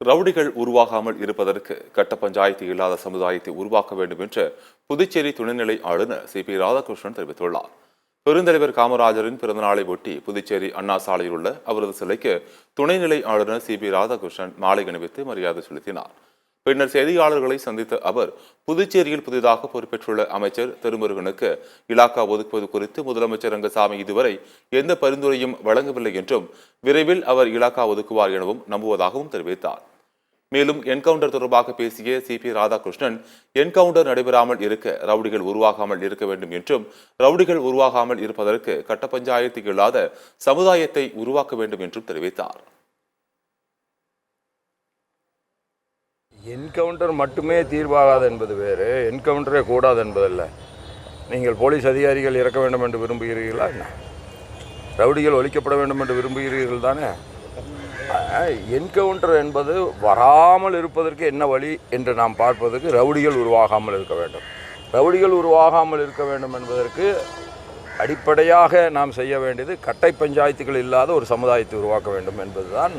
ரவுடிகள் உருவாகாமல் இருப்பதற்கு கட்ட பஞ்சாயத்து இல்லாத சமுதாயத்தை உருவாக்க வேண்டும் என்று புதுச்சேரி துணைநிலை ஆளுநர் சி.பி. ராதாகிருஷ்ணன் தெரிவித்துள்ளார். பெருந்தலைவர் காமராஜரின் பிறந்தநாளை ஒட்டி புதுச்சேரி அண்ணா சாலையில் உள்ள அவரது சிலைக்கு துணைநிலை ஆளுநர் சி.பி. ராதாகிருஷ்ணன் மாலை அணிவித்து மரியாதை செலுத்தினார். பின்னர் செய்தியாளர்களை சந்தித்த அவர் புதுச்சேரியில் புதிதாக பொறுப்பேற்றுள்ள அமைச்சர் திருமுருகனுக்கு இலாக்கா ஒதுக்குவது குறித்து முதலமைச்சர் ரங்கசாமி இதுவரை எந்த பரிந்துரையும் வழங்கவில்லை என்றும் விரைவில் அவர் இலாக்கா ஒதுக்குவார் எனவும் நம்புவதாகவும் தெரிவித்தார். மேலும் என்கவுண்டர் தொடர்பாக பேசிய சி.பி. ராதாகிருஷ்ணன் என்கவுண்டர் நடைபெறாமல் இருக்க ரவுடிகள் உருவாகாமல் இருக்க வேண்டும் என்றும் ரவுடிகள் உருவாகாமல் இருப்பதற்கு கட்ட பஞ்சாயத்து இல்லாத சமுதாயத்தை உருவாக்க வேண்டும் என்றும் தெரிவித்தார். என்கவுண்டர் மட்டுமே தீர்வாகாது என்பது வேறு, என்கவுண்டரே கூடாது என்பதல்ல. நீங்கள் போலீஸ் அதிகாரிகள் இறக்க வேண்டும் என்று விரும்புகிறீர்களா என்ன? ரவுடிகள் ஒழிக்கப்பட வேண்டும் என்று விரும்புகிறீர்கள் தானே? என்கவுண்டர் என்பது வராமல் இருப்பதற்கு என்ன வழி என்று நாம் பார்ப்பதற்கு ரவுடிகள் உருவாகாமல் இருக்க வேண்டும். ரவுடிகள் உருவாகாமல் இருக்க வேண்டும் என்பதற்கு அடிப்படையாக நாம் செய்ய வேண்டியது கட்டை பஞ்சாயத்துகள் இல்லாத ஒரு சமுதாயத்தை உருவாக்க வேண்டும் என்பதுதான்